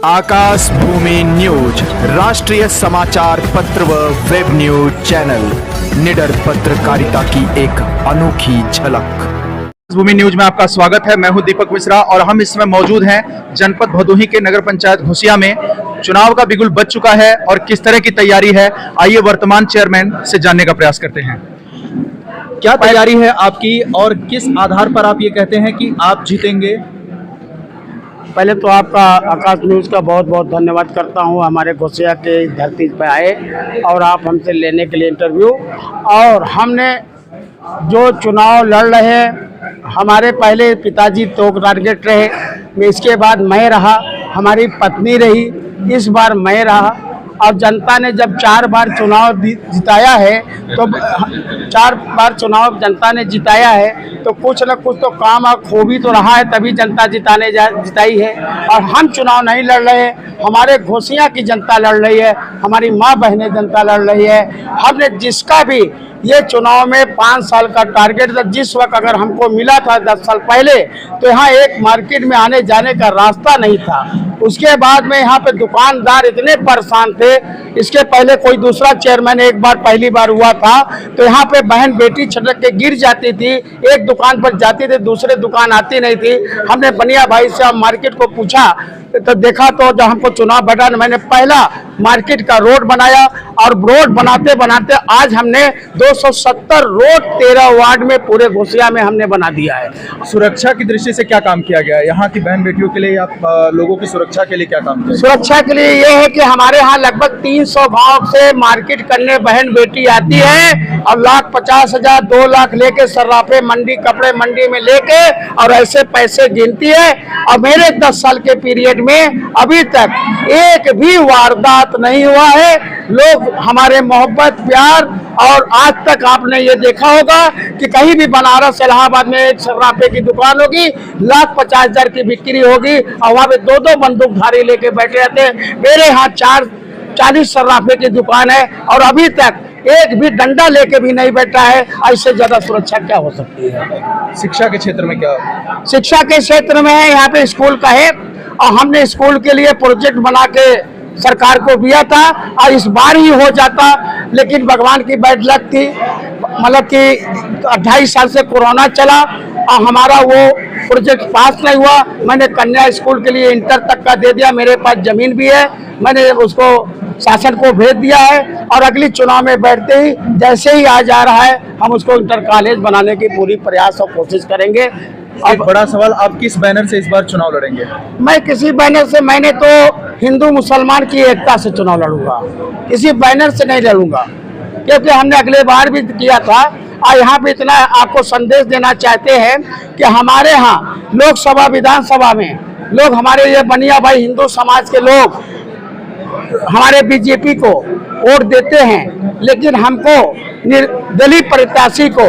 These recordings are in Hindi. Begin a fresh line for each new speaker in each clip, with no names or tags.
आकाश भूमि न्यूज राष्ट्रीय समाचार पत्र व वेब न्यूज चैनल निडर पत्रकारिता की एक अनोखी झलक।
भूमि न्यूज में आपका स्वागत है। मैं हूं दीपक मिश्रा और हम इस समय मौजूद हैं जनपद भदोही के नगर पंचायत घोसिया में। चुनाव का बिगुल बज चुका है और किस तरह की तैयारी है, आइए वर्तमान चेयरमैन से जानने का प्रयास करते हैं। क्या तैयारी है आपकी और किस आधार पर आप ये कहते हैं कि आप जीतेंगे?
पहले तो आपका आकाश न्यूज़ का बहुत बहुत धन्यवाद करता हूं, हमारे घोसिया के धरती पर आए और आप हमसे लेने के लिए इंटरव्यू। और हमने जो चुनाव लड़ रहे हैं, हमारे पहले पिताजी तो टारगेट रहे, इसके बाद मैं रहा, हमारी पत्नी रही, इस बार मैं रहा। और जनता ने जब 4 बार चुनाव जिताया है तो 4 बार चुनाव जनता ने जिताया है तो कुछ न कुछ तो काम और खूबी तो रहा है, तभी जनता जिताई है। और हम चुनाव नहीं लड़ रहे हैं, हमारे घोसिया की जनता लड़ रही है, हमारी माँ बहनें जनता लड़ रही है। हमने जिसका भी ये चुनाव में 5 साल का टारगेट था, जिस वक्त अगर हमको मिला था 10 साल पहले, तो यहाँ एक मार्केट में आने जाने का रास्ता नहीं था। उसके बाद में यहाँ पे दुकानदार इतने परेशान थे। इसके पहले कोई दूसरा चेयरमैन एक बार पहली बार हुआ था तो यहाँ पे बहन बेटी छटक के गिर जाती थी, एक दुकान पर जाती थी, दूसरे दुकान आती नहीं थी। हमने बनिया भाई से मार्केट को पूछा तो देखा तो जब हमको चुनाव बैठा, मैंने पहला मार्केट का रोड बनाया और रोड बनाते बनाते आज हमने 270 रोड 13 वार्ड में पूरे घोसिया में हमने बना दिया है।
सुरक्षा की दृष्टि से क्या काम किया गया है यहाँ की बहन बेटियों के लिए, आप लोगों की सुरक्षा के लिए क्या काम किया?
सुरक्षा के लिए ये है कि हमारे यहाँ लगभग 300 गाँव से मार्केट करने बहन बेटी आती है और 1,50,000 2 लाख लेके सर्राफे मंडी कपड़े मंडी में लेके और ऐसे पैसे गिनती है। और मेरे 10 साल के पीरियड में अभी तक एक भी वारदात नहीं हुआ है। लोग हमारे मोहब्बत प्यार, और आज तक आपने ये देखा होगा कि कहीं भी बनारस इलाहाबाद में एक सर्राफे की दुकान होगी, 1,50,000 की बिक्री होगी और वहाँ पे 2-2 बंदूकधारी लेके बैठे रहते हैं। मेरे यहाँ 40 सर्राफे की दुकान है और अभी तक एक भी डंडा लेके भी नहीं बैठा है। ऐसे ज्यादा सुरक्षा क्या हो सकती है?
शिक्षा के क्षेत्र में क्या?
शिक्षा के क्षेत्र में है, यहाँ पे स्कूल का है और हमने स्कूल के लिए प्रोजेक्ट बना के सरकार को दिया था और इस बार ही हो जाता, लेकिन भगवान की बैड लक थी। मतलब कि 28 साल से कोरोना चला और हमारा वो प्रोजेक्ट पास नहीं हुआ। मैंने कन्या स्कूल के लिए इंटर तक का दे दिया, मेरे पास जमीन भी है, मैंने उसको शासन को भेज दिया है और अगली चुनाव में बैठते ही जैसे ही आ जा रहा है हम उसको इंटर कॉलेज बनाने की पूरी प्रयास और कोशिश करेंगे।
एक बड़ा सवाल, आप किस बैनर से इस बार चुनाव लड़ेंगे?
मैं किसी बैनर से, मैंने तो हिंदू मुसलमान की एकता से चुनाव लड़ूंगा, किसी बैनर से नहीं लड़ूंगा, क्योंकि हमने अगले बार भी किया था। और यहाँ पे इतना आपको संदेश देना चाहते हैं कि हमारे यहाँ लोकसभा विधानसभा में लोग, हमारे ये बनिया भाई हिंदू समाज के लोग हमारे बीजेपी को वोट देते हैं, लेकिन हमको निर्दलीय प्रत्याशी को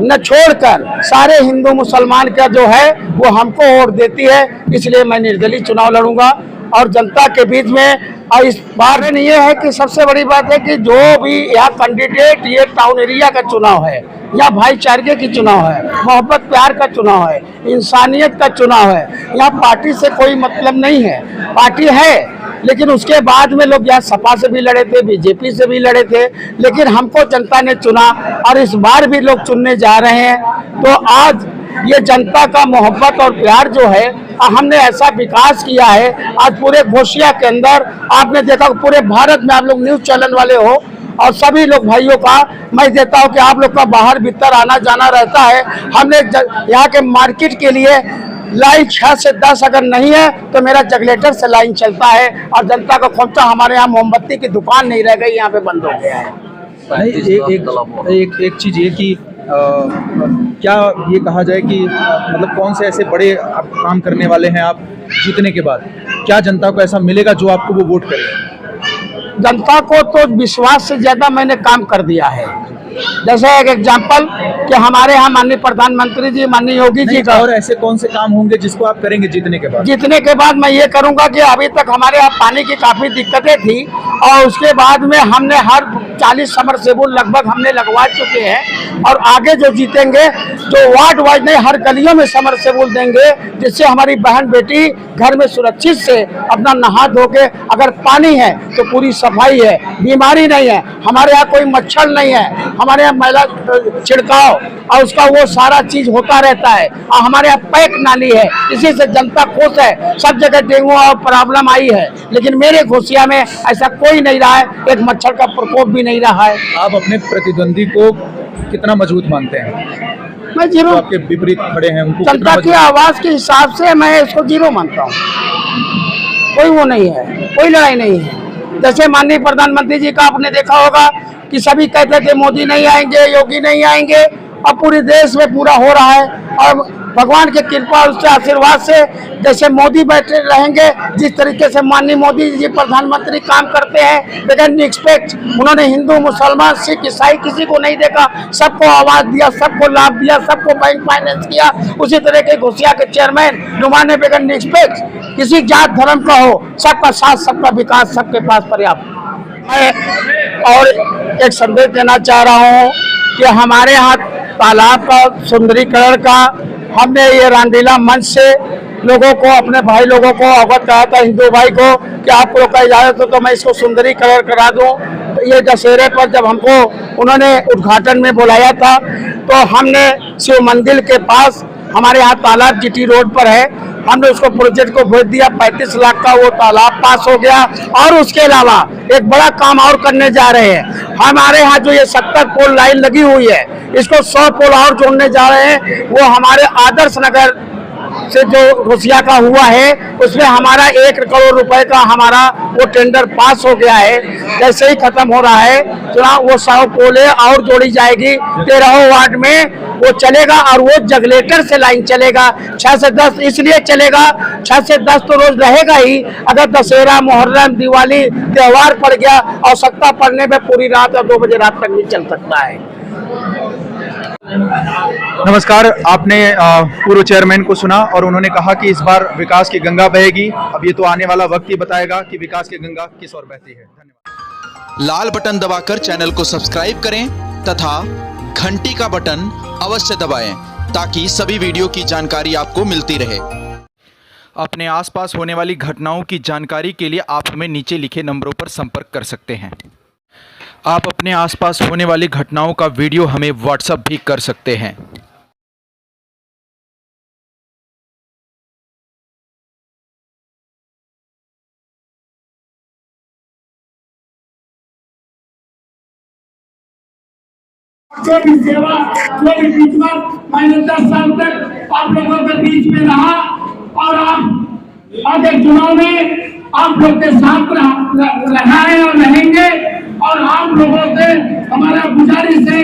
न छोड़कर सारे हिंदू मुसलमान का जो है वो हमको वोट देती है। इसलिए मैं निर्दलीय चुनाव लड़ूंगा और जनता के बीच में। और इस बार में ये है कि सबसे बड़ी बात है कि जो भी यहाँ कैंडिडेट, ये टाउन एरिया का चुनाव है, यहाँ भाईचारे की चुनाव है, मोहब्बत प्यार का चुनाव है, इंसानियत का चुनाव है। यहाँ पार्टी से कोई मतलब नहीं है, पार्टी है लेकिन उसके बाद में लोग यहाँ सपा से भी लड़े थे, बीजेपी से भी लड़े थे, लेकिन हमको जनता ने चुना और इस बार भी लोग चुनने जा रहे हैं। तो आज ये जनता का मोहब्बत और प्यार जो है, हमने ऐसा विकास किया है। आज पूरे घोसिया के अंदर आपने देखा, पूरे भारत में आप लोग न्यूज़ चैनल वाले हो और सभी लोग भाइयों का मैं देता हूँ कि आप लोग का बाहर भीतर आना जाना रहता है। हमने यहाँ के मार्केट के लिए लाइन 6 से 10 अगर नहीं है तो मेरा जगलेटर से लाइन चलता है और जनता का खोचा। हमारे यहाँ मोमबत्ती की दुकान नहीं रह गई, यहाँ पे बंद हो गया है।
एक चीज़ ये कि क्या ये कहा जाए कि मतलब कौन से ऐसे बड़े काम करने वाले हैं आप जीतने के बाद, क्या जनता को ऐसा मिलेगा जो आपको वो वोट करे?
जनता को तो विश्वास से ज्यादा मैंने काम कर दिया है। जैसे एक एग्जाम्पल कि हमारे यहाँ माननीय प्रधानमंत्री जी, माननीय योगी जी का,
और ऐसे कौन से काम होंगे जिसको आप करेंगे जीतने के बाद?
जीतने के बाद मैं ये करूंगा कि अभी तक हमारे यहाँ पानी की काफी दिक्कतें थी और उसके बाद में हमने हर 40 समरसेबुल लगभग हमने लगवा चुके हैं और आगे जो जीतेंगे जो वार्ड वाइज नहीं हर गलियों में समरसेबुल देंगे, जिससे हमारी बहन बेटी घर में सुरक्षित से अपना नहा धो के, अगर पानी है तो पूरी सफाई है, बीमारी नहीं है, हमारे यहाँ कोई मच्छर नहीं है, हमारे यहाँ मैला छिड़काव और उसका वो सारा चीज होता रहता है और हमारे यहाँ पैक नाली है, इसी से जनता खुश है। सब जगह डेंगू और प्रॉब्लम आई है, लेकिन मेरे घोसिया में ऐसा कोई नहीं रहा है, एक मच्छर का प्रकोप भी नहीं रहा है।
आप अपने प्रतिद्वंदी को कितना मजबूत मानते हैं?
मैं जीरो,
आपके विपरीत खड़े हैं उनको
जनता की आवाज के हिसाब से मैं इसको जीरो मानता हूँ। कोई वो नहीं है, कोई लड़ाई नहीं है। जैसे माननीय प्रधानमंत्री जी का आपने देखा होगा कि सभी कहते थे मोदी नहीं आएंगे, योगी नहीं आएंगे, अब पूरे देश में पूरा हो रहा है और भगवान की कृपा और उसके आशीर्वाद से जैसे मोदी बैठे रहेंगे, जिस तरीके से माननीय मोदी जी प्रधानमंत्री काम करते हैं बिना निष्पक्ष, उन्होंने हिंदू मुसलमान सिख ईसाई किसी को नहीं देखा, सबको आवाज दिया, सबको लाभ दिया, सबको बैंक फाइनेंस किया। उसी तरह के घोसिया के चेयरमैन नुमाने बेगम निष्पक्ष, किसी जात धर्म का हो, सबका साथ, सबका विकास, सबके पास पर्याप्त। मैं और एक संदेश देना चाह रहा हूँ कि हमारे यहाँ तालाब का सुंदरीकरण का हमने ये रामलीला मंच से लोगों को, अपने भाई लोगों को अवगत कराया था, हिंदू भाई को, कि आप लोग का इजाजत हो तो मैं इसको सुंदरीकरण करा दूं। तो ये दशहरे पर जब हमको उन्होंने उद्घाटन में बुलाया था तो हमने शिव मंदिर के पास, हमारे यहाँ तालाब जीटी रोड पर है, हमने उसको प्रोजेक्ट को भेज दिया, 35 लाख का वो तालाब पास हो गया। और उसके अलावा एक बड़ा काम और करने जा रहे हैं, हमारे यहाँ जो ये 70 पोल लाइन लगी हुई है, इसको 100 पोल और जोड़ने जा रहे हैं। वो हमारे आदर्श नगर से जो घोसिया का हुआ है उसमें हमारा 1 करोड़ रुपए का हमारा वो टेंडर पास हो गया है। जैसे ही खत्म हो रहा है चुनाव, वो 100 पोले और जोड़ी जाएगी 13 वार्ड में, वो चलेगा और वो जगलेटर से लाइन चलेगा 6 से 10, इसलिए चलेगा 6 से 10 तो रोज रहेगा ही। अगर दशहरा, मुहर्रम, दिवाली त्योहार पड़ गया, आवश्यकता पड़ने पे पूरी रात और 2 बजे रात तक भी चल सकता है।
नमस्कार, आपने पूर्व चेयरमैन को सुना और उन्होंने कहा कि इस बार विकास की गंगा बहेगी। अब ये तो आने वाला वक्त ही बताएगा कि विकास की गंगा किस ओर बहती है। धन्यवाद।
लाल बटन दबाकर चैनल को सब्सक्राइब करें तथा घंटी का बटन अवश्य दबाएं ताकि सभी वीडियो की जानकारी आपको मिलती रहे।
अपने आसपास होने वाली घटनाओं की जानकारी के लिए आप हमें नीचे लिखे नंबरों पर संपर्क कर सकते हैं। आप अपने आसपास होने वाली घटनाओं का वीडियो हमें व्हाट्सएप भी कर सकते हैं।
जो भी सेवा, जो भी खिदमत मैंने 10 साल तक आप लोगों के बीच में रहा और आप आगे चुनाव में आप लोग के साथ रहा है और रहेंगे। और आप लोगों से हमारा गुजारिश है,